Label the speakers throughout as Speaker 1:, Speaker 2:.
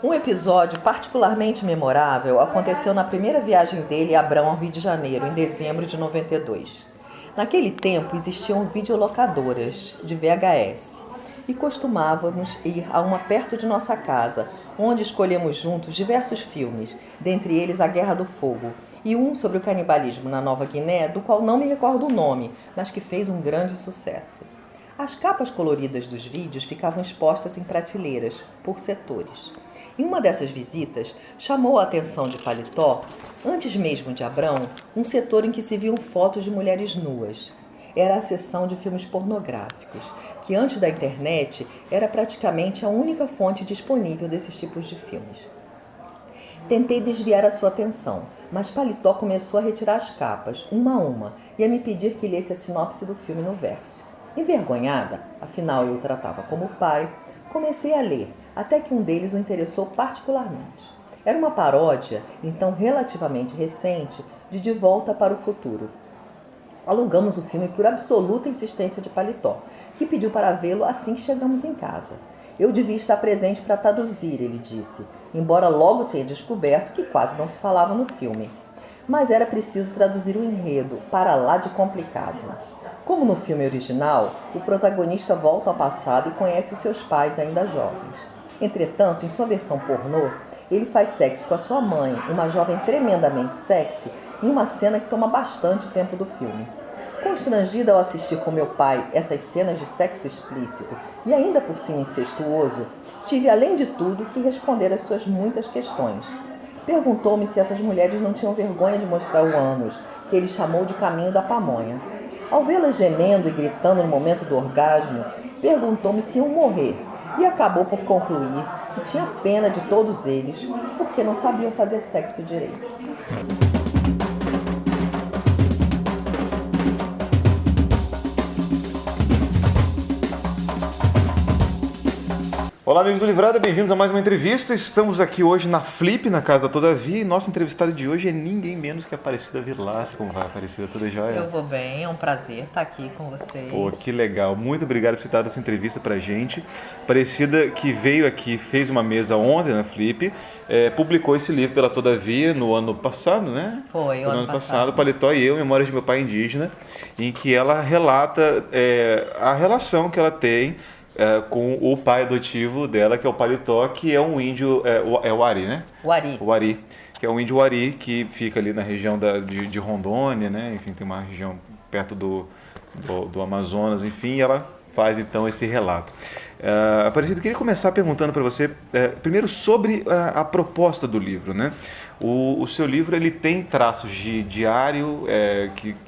Speaker 1: Um episódio particularmente memorável aconteceu na primeira viagem dele e Abrão ao Rio de Janeiro, em dezembro de 92. Naquele tempo existiam videolocadoras de VHS e costumávamos ir a uma perto de nossa casa, onde escolhemos juntos diversos filmes, dentre eles A Guerra do Fogo e um sobre o canibalismo na Nova Guiné, do qual não me recordo o nome, mas que fez um grande sucesso. As capas coloridas dos vídeos ficavam expostas em prateleiras, por setores. Em uma dessas visitas, chamou a atenção de Paletó, antes mesmo de Abrão, um setor em que se viam fotos de mulheres nuas. Era a seção de filmes pornográficos, que antes da internet era praticamente a única fonte disponível desses tipos de filmes. Tentei desviar a sua atenção, mas Paletó começou a retirar as capas, uma a uma, e a me pedir que lesse a sinopse do filme no verso. Envergonhada, afinal eu o tratava como pai, comecei a ler, até que um deles o interessou particularmente. Era uma paródia, então relativamente recente, de Volta para o Futuro. Alugamos o filme por absoluta insistência de Paletó, que pediu para vê-lo assim que chegamos em casa. Eu devia estar presente para traduzir, ele disse, embora logo tenha descoberto que quase não se falava no filme. Mas era preciso traduzir o enredo, para lá de complicado. Como no filme original, o protagonista volta ao passado e conhece os seus pais ainda jovens. Entretanto, em sua versão pornô, ele faz sexo com a sua mãe, uma jovem tremendamente sexy, em uma cena que toma bastante tempo do filme. Constrangida ao assistir com meu pai essas cenas de sexo explícito e ainda por cima incestuoso, tive, além de tudo, que responder às suas muitas questões. Perguntou-me se essas mulheres não tinham vergonha de mostrar o ânus, que ele chamou de caminho da pamonha. Ao vê-las gemendo e gritando no momento do orgasmo, perguntou-me se iam morrer e acabou por concluir que tinha pena de todos eles porque não sabiam fazer sexo direito.
Speaker 2: Olá, amigos do Livrada, bem-vindos a mais uma entrevista. Estamos aqui hoje na Flip, na casa da Todavia, e nossa entrevistada de hoje é ninguém menos que a Aparecida Vilaça. Como vai, Aparecida? Tudo jóia?
Speaker 1: Eu vou bem, é um prazer estar aqui com vocês.
Speaker 2: Pô, que legal. Muito obrigado por você ter dado essa entrevista pra gente. Aparecida, que veio aqui, fez uma mesa ontem na Flip, publicou esse livro pela Todavia no ano passado, né?
Speaker 1: Foi, o ano passado.
Speaker 2: Paletó e eu, Memórias de Meu Pai Indígena, em que ela relata a relação que ela tem com o pai adotivo dela, que é o Paletó, que é um índio, o Ari, né? O Ari, que é um índio Ari, que fica ali na região de Rondônia, né? Enfim, tem uma região perto do Amazonas, enfim, e ela faz então esse relato. Aparecido, queria começar perguntando para você, primeiro sobre a proposta do livro, né? O seu livro ele tem traços de diário,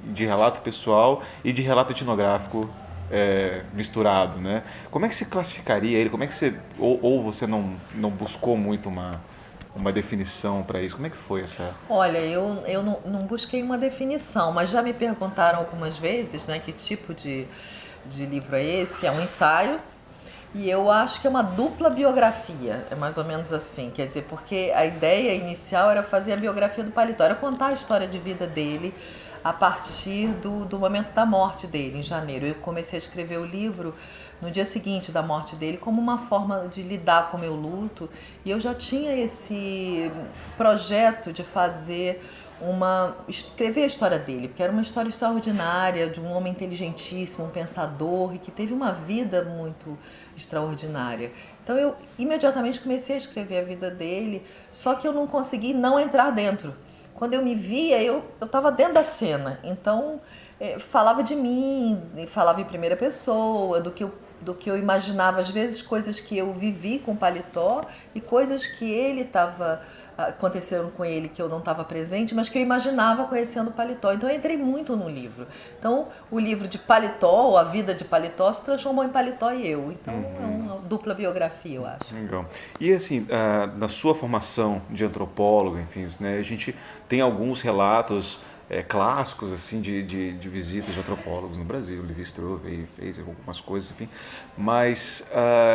Speaker 2: de relato pessoal e de relato etnográfico misturado, né? Como é que você classificaria ele? Como é que você ou você não buscou muito uma definição para isso? Como é que foi essa?
Speaker 1: Olha, eu não busquei uma definição, mas já me perguntaram algumas vezes, né, que tipo de livro é esse? É um ensaio e eu acho que é uma dupla biografia, é mais ou menos assim, quer dizer, porque a ideia inicial era fazer a biografia do Paletó, era contar a história de vida dele a partir do momento da morte dele, em janeiro. Eu comecei a escrever o livro no dia seguinte da morte dele, como uma forma de lidar com o meu luto. E eu já tinha esse projeto de escrever a história dele, porque era uma história extraordinária, de um homem inteligentíssimo, um pensador, e que teve uma vida muito extraordinária. Então eu imediatamente comecei a escrever a vida dele, só que eu não consegui não entrar dentro. Quando eu me via, eu estava dentro da cena, então falava de mim, falava em primeira pessoa, do que eu imaginava, às vezes coisas que eu vivi com o Paletó e coisas que aconteceram com ele que eu não estava presente, mas que eu imaginava conhecendo o Paletó. Então eu entrei muito no livro. Então o livro de Paletó, ou a vida de Paletó, se transformou em Paletó e eu. Então é uma dupla biografia, eu acho.
Speaker 2: Legal. E assim, na sua formação de antropólogo, enfim, né, a gente tem alguns relatos clássicos assim de visitas de antropólogos no Brasil. O Lévi-Strauss fez algumas coisas, enfim. Mas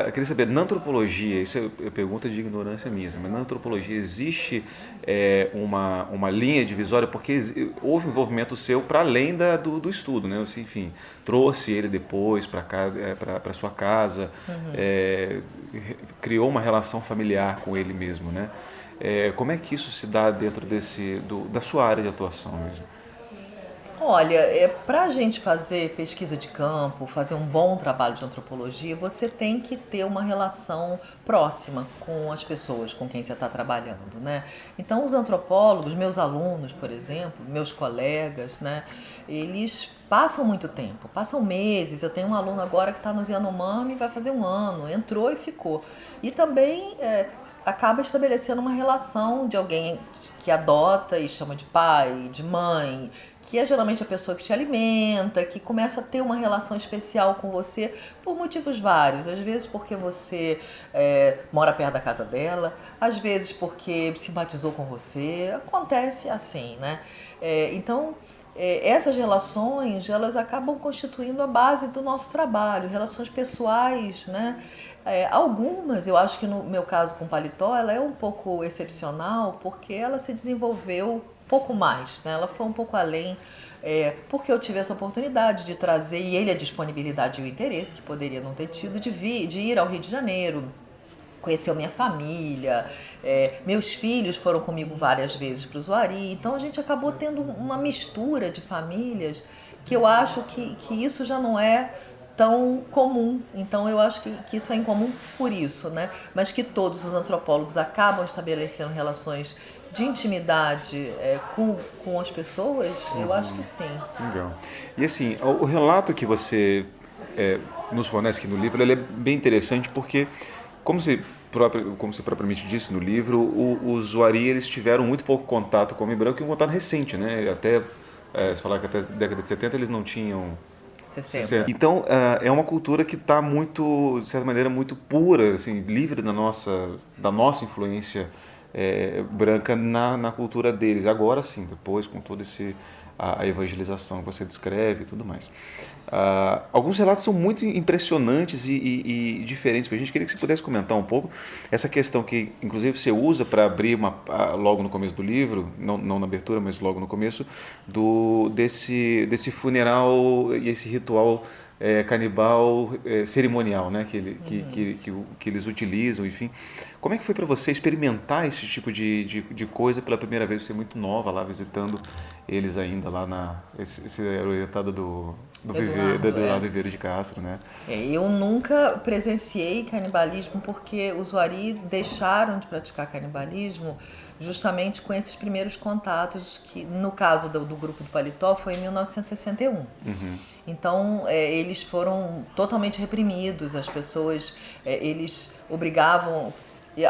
Speaker 2: eu queria saber, na antropologia, isso é pergunta de ignorância minha, mas na antropologia existe uma linha divisória, porque houve envolvimento seu para além do estudo, né? Você, enfim, trouxe ele depois para cá, para sua casa, criou uma relação familiar com ele mesmo, né? Como é que isso se dá dentro da sua área de atuação mesmo?
Speaker 1: Olha, para a gente fazer pesquisa de campo, fazer um bom trabalho de antropologia, você tem que ter uma relação próxima com as pessoas com quem você está trabalhando, né? Então, os antropólogos, meus alunos, por exemplo, meus colegas, né? Eles passam muito tempo, passam meses. Eu tenho um aluno agora que está no Yanomami, vai fazer um ano, entrou e ficou. E também acaba estabelecendo uma relação de alguém que adota e chama de pai, de mãe, que é geralmente a pessoa que te alimenta, que começa a ter uma relação especial com você por motivos vários. Às vezes porque você mora perto da casa dela, às vezes porque simpatizou com você. Acontece assim, né? Então, essas relações, elas acabam constituindo a base do nosso trabalho, relações pessoais, né? Algumas, eu acho que no meu caso com o Paletó, ela é um pouco excepcional porque ela se desenvolveu pouco mais, né? Ela foi um pouco além, porque eu tive essa oportunidade de trazer, e ele a disponibilidade e o interesse, que poderia não ter tido, de ir ao Rio de Janeiro, conheceu minha família, meus filhos foram comigo várias vezes para o Zuari, então a gente acabou tendo uma mistura de famílias que eu acho que isso já não é tão comum. Então eu acho que isso é incomum por isso, né? Mas que todos os antropólogos acabam estabelecendo relações de intimidade com as pessoas, eu acho que sim.
Speaker 2: Legal. E assim, o relato que você nos fornece aqui no livro, ele é bem interessante porque, como você propriamente disse no livro, os Zuari, eles tiveram muito pouco contato com o homem branco, e um contato recente, né? Até, você falar que até a década de 70 eles não tinham
Speaker 1: 60.
Speaker 2: Então, é uma cultura que está muito, de certa maneira, muito pura, assim, livre da nossa influência branca na cultura deles. Agora sim, depois com toda a evangelização que você descreve e tudo mais. Alguns relatos são muito impressionantes e diferentes para a gente. Queria que você pudesse comentar um pouco essa questão que, inclusive, você usa para abrir logo no começo do livro, não na abertura, mas logo no começo, desse funeral e esse ritual canibal cerimonial, né, que eles utilizam, enfim. Como é que foi para você experimentar esse tipo de coisa pela primeira vez? Você é muito nova lá, visitando eles ainda lá esse era o orientado do
Speaker 1: Eduardo,
Speaker 2: Viveiro de Castro, né?
Speaker 1: Eu nunca presenciei canibalismo porque os Wari deixaram de praticar canibalismo justamente com esses primeiros contatos, que no caso do grupo do Paletó foi em 1961. Então eles foram totalmente reprimidos, as pessoas, eles obrigavam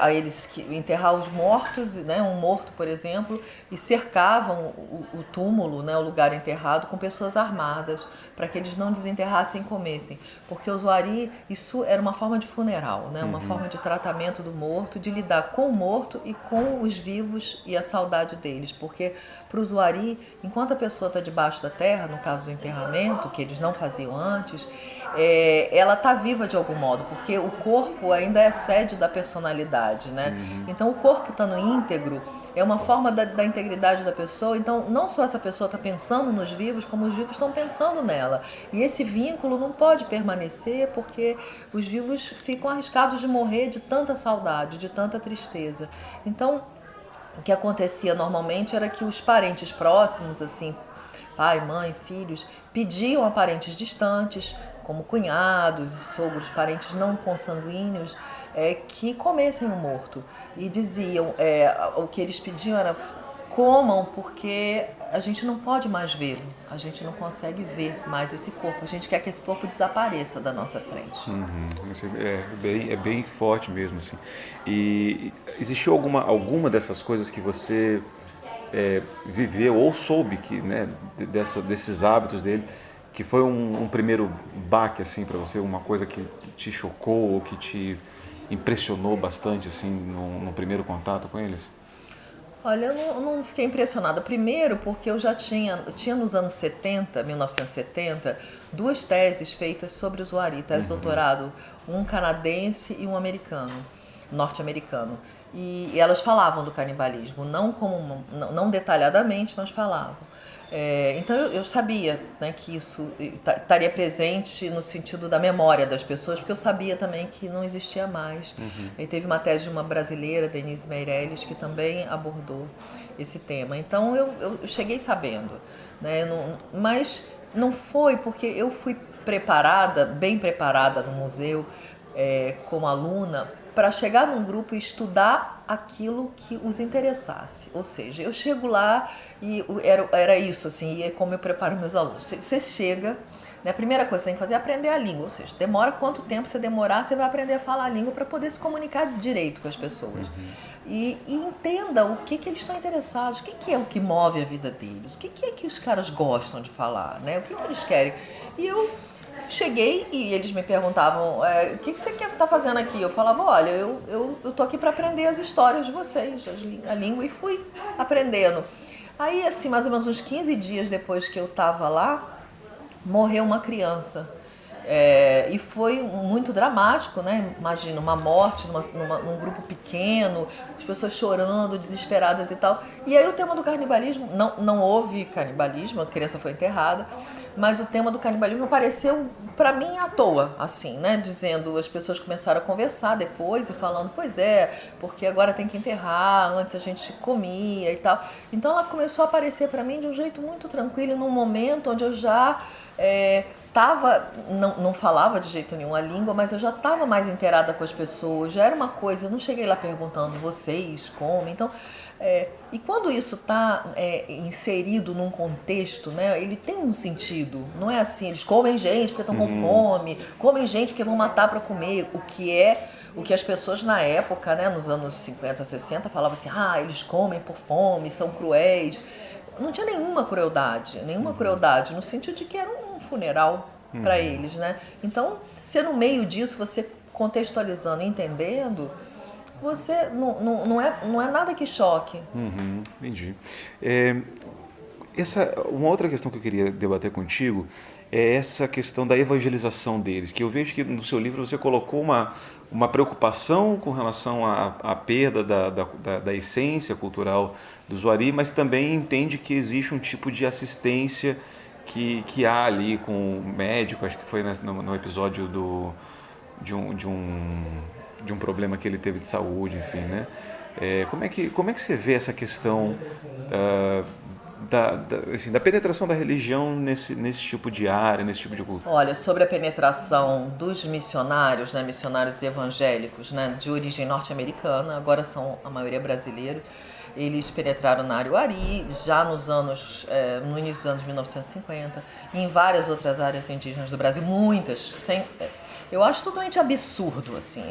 Speaker 1: a eles enterrar os mortos, né, um morto, por exemplo, e cercavam o túmulo, né, o lugar enterrado, com pessoas armadas, para que eles não desenterrassem e comessem. Porque o Zuari, isso era uma forma de funeral, né, uma forma de tratamento do morto, de lidar com o morto e com os vivos e a saudade deles. Porque para o Zuari, enquanto a pessoa está debaixo da terra, no caso do enterramento, que eles não faziam antes, ela está viva de algum modo, porque o corpo ainda é sede da personalidade, né? Então o corpo estando íntegro é uma forma da integridade da pessoa. Então não só essa pessoa está pensando nos vivos, como os vivos estão pensando nela. E esse vínculo não pode permanecer porque os vivos ficam arriscados de morrer de tanta saudade, de tanta tristeza. Então o que acontecia normalmente era que os parentes próximos, assim, pai, mãe, filhos, pediam a parentes distantes, como cunhados, sogros, parentes não consanguíneos, que comessem o morto. E diziam, o que eles pediam era: comam, porque a gente não pode mais vê-lo, a gente não consegue ver mais esse corpo, a gente quer que esse corpo desapareça da nossa frente.
Speaker 2: É bem forte mesmo, assim. E existiu alguma dessas coisas que você viveu ou soube que, né, desses hábitos dele, que foi um primeiro baque, assim, para você, uma coisa que te chocou ou que te impressionou bastante, assim, no primeiro contato com eles?
Speaker 1: Olha, eu não fiquei impressionada. Primeiro porque eu já tinha nos anos 70, 1970, duas teses feitas sobre o Zuari, tese de doutorado, um canadense e um americano, norte-americano. E elas falavam do canibalismo, não detalhadamente, mas falavam. Então eu sabia, né, que isso estaria presente no sentido da memória das pessoas, porque eu sabia também que não existia mais. E teve uma tese de uma brasileira, Denise Meirelles, que também abordou esse tema. Então eu cheguei sabendo, né, mas não foi porque eu fui preparada, bem preparada no museu, como aluna, para chegar num grupo e estudar aquilo que os interessasse. Ou seja, eu chego lá e era isso, assim, e é como eu preparo meus alunos. Você chega, né, a primeira coisa que você tem que fazer é aprender a língua, ou seja, demora quanto tempo você demorar, você vai aprender a falar a língua para poder se comunicar direito com as pessoas. E entenda o que eles estão interessados, o que é o que move a vida deles, o que é que os caras gostam de falar, né, o que eles querem. E eu cheguei e eles me perguntavam, o que você quer estar fazendo aqui? Eu falava, olha, eu tô aqui para aprender as histórias de vocês, a língua, e fui aprendendo. Aí, assim, mais ou menos uns 15 dias depois que eu estava lá, morreu uma criança. E foi muito dramático, né? Imagina, uma morte num grupo pequeno, as pessoas chorando, desesperadas e tal. E aí o tema do canibalismo, não houve canibalismo, a criança foi enterrada, mas o tema do canibalismo apareceu para mim à toa, assim, né? Dizendo, as pessoas começaram a conversar depois e falando, pois é, porque agora tem que enterrar, antes a gente comia e tal. Então ela começou a aparecer para mim de um jeito muito tranquilo, num momento onde eu já não falava de jeito nenhum a língua, mas eu já estava mais inteirada com as pessoas, já era uma coisa, eu não cheguei lá perguntando, vocês comem? Então, e quando isso está inserido num contexto, né, ele tem um sentido, não é assim, eles comem gente porque estão com fome, comem gente porque vão matar para comer, o que as pessoas na época, né, nos anos 50, 60, falavam assim, eles comem por fome, são cruéis. Não tinha nenhuma crueldade, no sentido de que era um funeral para eles, né? Então, se no meio disso, você contextualizando, entendendo, você não é nada que choque.
Speaker 2: Entendi. Uma outra questão que eu queria debater contigo é essa questão da evangelização deles, que eu vejo que no seu livro você colocou uma preocupação com relação à perda da essência cultural do Zuari, mas também entende que existe um tipo de assistência que há ali com o médico, acho que foi no episódio de um problema que ele teve de saúde, enfim, né? Como é que você vê essa questão da penetração da religião nesse tipo de área, nesse tipo de cultura?
Speaker 1: Olha, sobre a penetração dos missionários, né, missionários evangélicos, né, de origem norte-americana, agora são a maioria brasileiros, eles penetraram na Aruari já no início dos anos 1950, e em várias outras áreas indígenas do Brasil, muitas, eu acho totalmente absurdo, assim,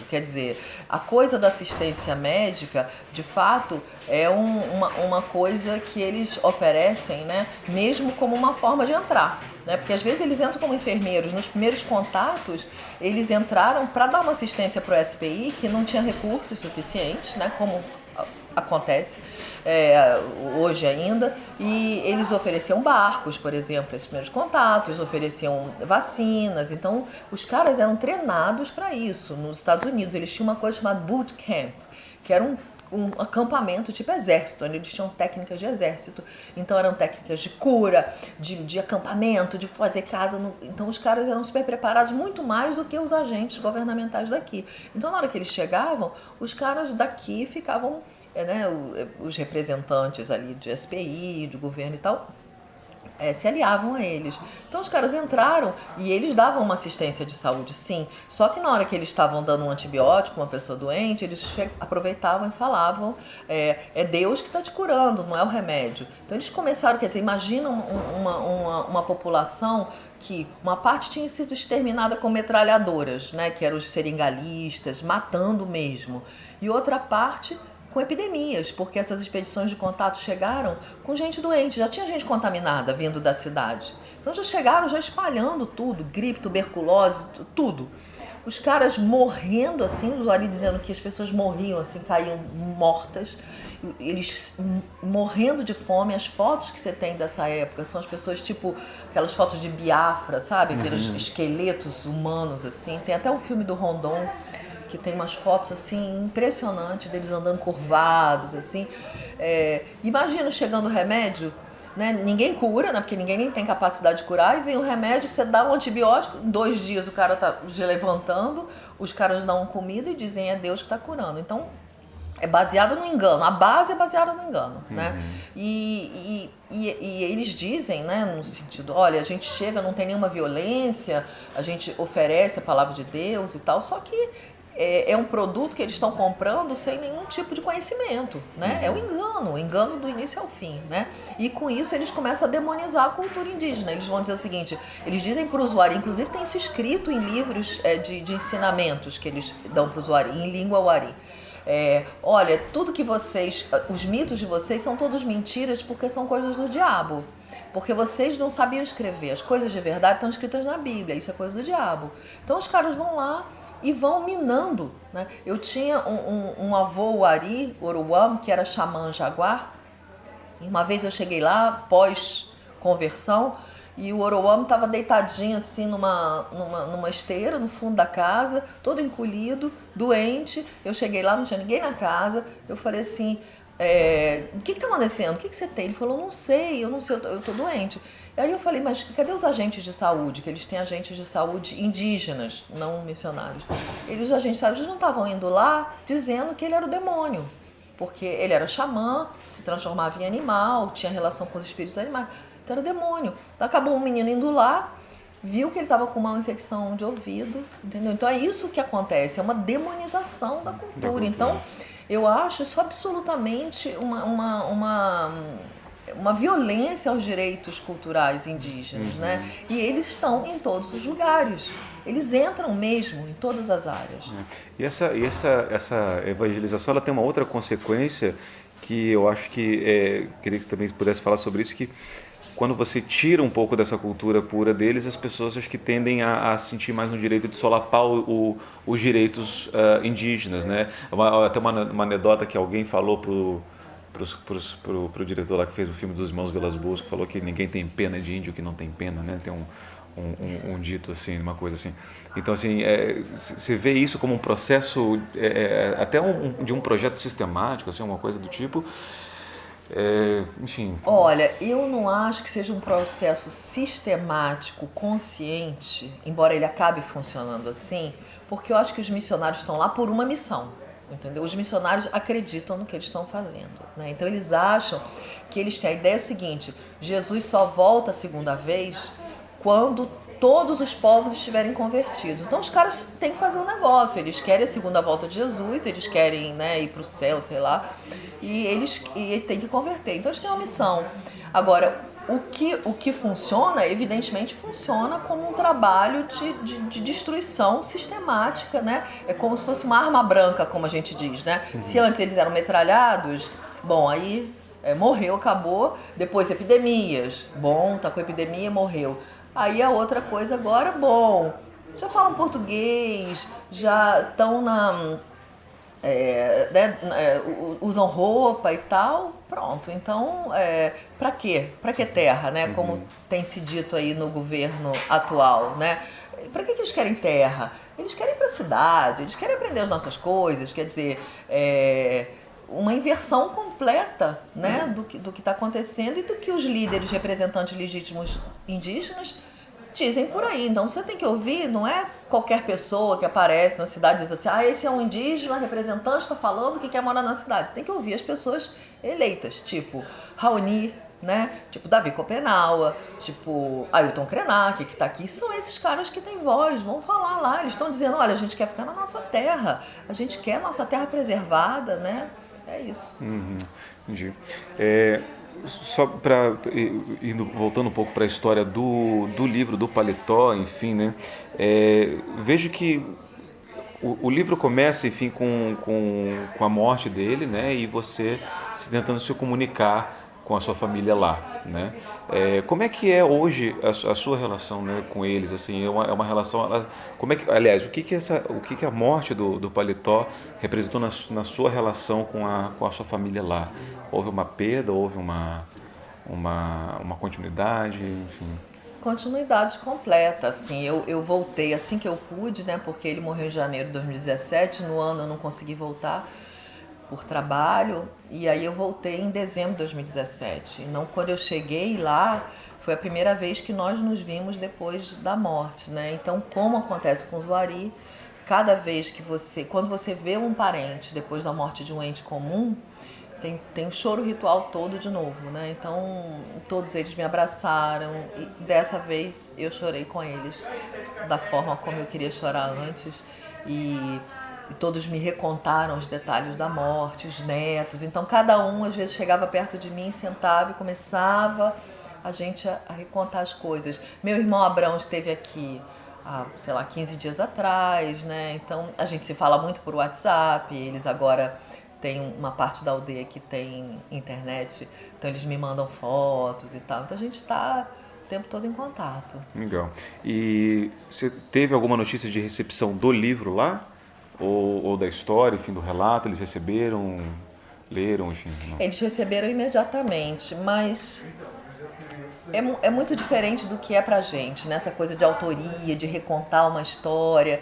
Speaker 1: quer dizer, a coisa da assistência médica, de fato, é uma coisa que eles oferecem, né, mesmo como uma forma de entrar, né, porque às vezes eles entram como enfermeiros, nos primeiros contatos, eles entraram para dar uma assistência para o SPI, que não tinha recursos suficientes, né, como acontece hoje ainda, e eles ofereciam barcos, por exemplo, esses primeiros contatos, ofereciam vacinas, então os caras eram treinados para isso. Nos Estados Unidos eles tinham uma coisa chamada boot camp, que era um acampamento tipo exército, onde eles tinham técnicas de exército, então eram técnicas de cura, de acampamento, de fazer casa, então os caras eram super preparados, muito mais do que os agentes governamentais daqui. Então na hora que eles chegavam, os caras daqui ficavam, os representantes ali de SPI, de governo e tal, se aliavam a eles. Então os caras entraram e eles davam uma assistência de saúde, sim. Só que na hora que eles estavam dando um antibiótico a uma pessoa doente, eles aproveitavam e falavam, é Deus que está te curando, não é o remédio. Então eles começaram, quer dizer, imagina uma população que uma parte tinha sido exterminada com metralhadoras, né, que eram os seringalistas, matando mesmo. E outra parte com epidemias, porque essas expedições de contato chegaram com gente doente, já tinha gente contaminada vindo da cidade. Então já chegaram já espalhando tudo, gripe, tuberculose, tudo. os caras morrendo assim, o Ari dizendo que as pessoas morriam assim, caíam mortas, eles morrendo de fome. As fotos que você tem dessa época são as pessoas tipo aquelas fotos de Biafra, sabe? Aqueles esqueletos humanos assim. Tem até um filme do Rondon que tem umas fotos assim impressionantes deles andando curvados assim. Imagina chegando o remédio, né? Ninguém cura, né? Porque ninguém nem tem capacidade de curar, e vem o remédio, você dá um antibiótico, em 2 dias o cara tá levantando, os caras dão comida e dizem é Deus que está curando. Então é baseado no engano, a base é baseada no engano, né? E eles dizem, né, no sentido, olha, a gente chega, não tem nenhuma violência, a gente oferece a palavra de Deus e tal, só que é um produto que eles estão comprando sem nenhum tipo de conhecimento, né? É o engano do início ao fim, né? E com isso eles começam a demonizar a cultura indígena. Eles vão dizer o seguinte, eles dizem para o usuário, inclusive tem isso escrito em livros de ensinamentos que eles dão para o usuário, em língua wari. Olha, tudo que vocês, os mitos de vocês são todos mentiras porque são coisas do diabo. Porque vocês não sabiam escrever. As coisas de verdade estão escritas na Bíblia, isso é coisa do diabo. Então os caras vão lá e vão minando, né? Eu tinha um avô Wari, Oruam, que era xamã jaguar. E uma vez eu cheguei lá, pós-conversão, e o Oruam estava deitadinho assim numa esteira, no fundo da casa, todo encolhido, doente. Eu cheguei lá, não tinha ninguém na casa. Eu falei assim, o que está acontecendo? O que você tem? Ele falou, eu não sei, eu estou doente. Aí eu falei, mas cadê os agentes de saúde? Que eles têm agentes de saúde indígenas, não missionários. Os agentes de saúde não estavam indo lá dizendo que ele era o demônio. Porque ele era xamã, se transformava em animal, tinha relação com os espíritos animais. Então era demônio. Então acabou um menino indo lá, viu que ele estava com uma infecção de ouvido, entendeu? Então é isso que acontece, é uma demonização da cultura. Então eu acho isso absolutamente uma violência aos direitos culturais indígenas, né? E eles estão em todos os lugares. Eles entram mesmo em todas as áreas.
Speaker 2: E essa evangelização, ela tem uma outra consequência que eu acho que queria que também pudesse falar sobre isso, que quando você tira um pouco dessa cultura pura deles, as pessoas acho que tendem a sentir mais no direito de solapar os direitos indígenas, né? Até uma anedota que alguém falou pro diretor lá que fez o filme dos Irmãos Vilas Boas, que falou que ninguém tem pena de índio que não tem pena, né? Tem um dito assim, uma coisa assim. Então, assim, você vê isso como um processo, até de um projeto sistemático, assim, uma coisa do tipo. Enfim.
Speaker 1: Olha, eu não acho que seja um processo sistemático, consciente, embora ele acabe funcionando assim, porque eu acho que os missionários estão lá por uma missão, entendeu? Os missionários acreditam no que eles estão fazendo, né? Então eles acham que eles têm a ideia seguinte: Jesus só volta a segunda vez quando todos os povos estiverem convertidos. Então os caras têm que fazer um negócio, eles querem a segunda volta de Jesus, eles querem, né, ir para o céu, sei lá, e eles têm que converter. Então eles têm uma missão. Agora, o que funciona, evidentemente funciona como um trabalho de destruição sistemática, né? É como se fosse uma arma branca, como a gente diz, né? Se antes eles eram metralhados, bom, aí morreu, acabou. Depois epidemias, bom, tá com epidemia, morreu. Aí a outra coisa agora, bom, já falam português, já estão usam roupa e tal, pronto. Então, para quê? Para que terra, né? Como tem se dito aí no governo atual, né? Para que eles querem terra? Eles querem ir para a cidade, eles querem aprender as nossas coisas, quer dizer, uma inversão completa, né, do que está acontecendo e do que os líderes representantes legítimos indígenas dizem por aí. Então você tem que ouvir, não é qualquer pessoa que aparece na cidade e diz assim, esse é um indígena representante, está falando que quer morar na cidade. Você tem que ouvir as pessoas eleitas, tipo Raoni, né? Tipo Davi Copenaua, tipo Ailton Krenak, que está aqui. São esses caras que têm voz, vão falar lá. Eles estão dizendo, olha, a gente quer ficar na nossa terra, a gente quer a nossa terra preservada, né? É isso.
Speaker 2: Entendi. Só para voltando um pouco para a história do livro do Paletó, enfim, né? Vejo que o livro começa, enfim, com a morte dele, né? E você tentando se comunicar com a sua família lá, né? Como é que é hoje a sua relação, né, com eles? Assim, é uma relação, como é que, aliás, o que que a morte do Paletó representou na sua relação com a sua família lá? Houve uma perda, houve uma continuidade, enfim.
Speaker 1: Continuidade completa, assim, eu voltei assim que eu pude, né, porque ele morreu em janeiro de 2017, no ano eu não consegui voltar por trabalho, e aí eu voltei em dezembro de 2017. Não, quando eu cheguei lá, foi a primeira vez que nós nos vimos depois da morte, né? Então, como acontece com o Zuari, cada vez que quando você vê um parente depois da morte de um ente comum, tem o choro ritual todo de novo, né? Então, todos eles me abraçaram e dessa vez eu chorei com eles da forma como eu queria chorar antes e todos me recontaram os detalhes da morte, os netos. Então, cada um às vezes chegava perto de mim, sentava e começava a gente a recontar as coisas. Meu irmão Abrão esteve aqui há, sei lá, 15 dias atrás, né? Então, a gente se fala muito por WhatsApp, eles agora tem uma parte da aldeia que tem internet, então eles me mandam fotos e tal. Então a gente está o tempo todo em contato.
Speaker 2: Legal. E você teve alguma notícia de recepção do livro lá? Ou da história, enfim, do relato? Eles receberam, leram, enfim? Não.
Speaker 1: Eles receberam imediatamente, mas é muito diferente do que é pra gente, né? Essa coisa de autoria, de recontar uma história.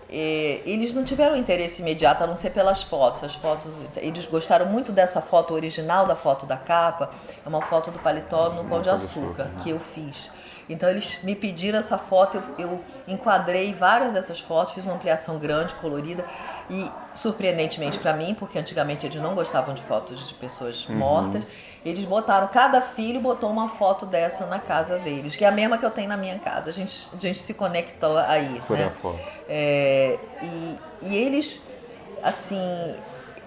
Speaker 1: Eles não tiveram interesse imediato, a não ser pelas fotos. As fotos, eles gostaram muito dessa foto original, da foto da capa. É uma foto do Paletó no Pão de Açúcar, que eu fiz. Então eles me pediram essa foto, eu enquadrei várias dessas fotos, fiz uma ampliação grande, colorida. E, surpreendentemente para mim, porque antigamente eles não gostavam de fotos de pessoas mortas, eles botaram, cada filho botou uma foto dessa na casa deles, que é a mesma que eu tenho na minha casa. A gente se conectou aí,
Speaker 2: Foi
Speaker 1: né?
Speaker 2: a foto.
Speaker 1: E eles, assim,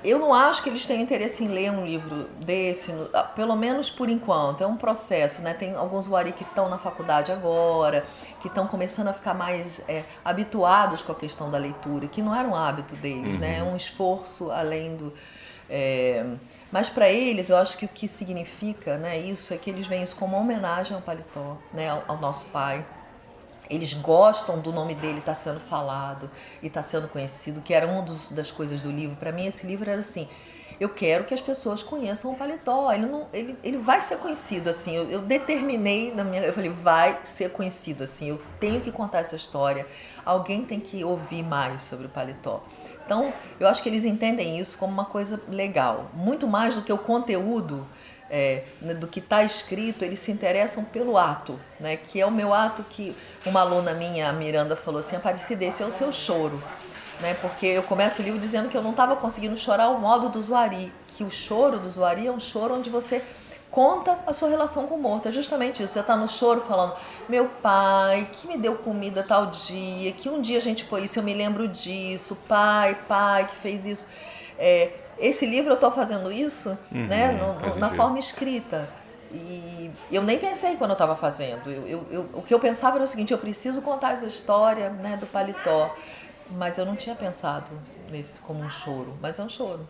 Speaker 1: eu não acho que eles tenham interesse em ler um livro desse, pelo menos por enquanto. É um processo, né? Tem alguns Zuari que estão na faculdade agora, que estão começando a ficar mais habituados com a questão da leitura, que não era um hábito deles, né? É um esforço além do... Mas para eles, eu acho que o que significa, né, isso é que eles veem isso como uma homenagem ao Paletó, né, ao nosso pai. Eles gostam do nome dele estar sendo falado e estar sendo conhecido, que era uma das coisas do livro. Para mim, esse livro era assim, eu quero que as pessoas conheçam o Paletó. Ele vai ser conhecido, assim. Eu determinei, eu falei, vai ser conhecido, assim. Eu tenho que contar essa história. Alguém tem que ouvir mais sobre o Paletó. Então, eu acho que eles entendem isso como uma coisa legal. Muito mais do que o conteúdo, do que está escrito, eles se interessam pelo ato, né? Que é o meu ato que uma aluna minha, a Miranda, falou assim, Aparecida, esse é o seu choro. Né? Porque eu começo o livro dizendo que eu não estava conseguindo chorar ao modo do Zuari, que o choro do Zuari é um choro onde você conta a sua relação com o morto. É justamente isso, você está no choro falando, meu pai que me deu comida tal dia, que um dia a gente foi isso, eu me lembro disso, pai que fez isso. Esse livro eu estou fazendo isso, né, na forma escrita. E eu nem pensei quando eu estava fazendo. O que eu pensava era o seguinte, eu preciso contar essa história, né, do Paletó. Mas eu não tinha pensado nesse como um choro, mas é um choro.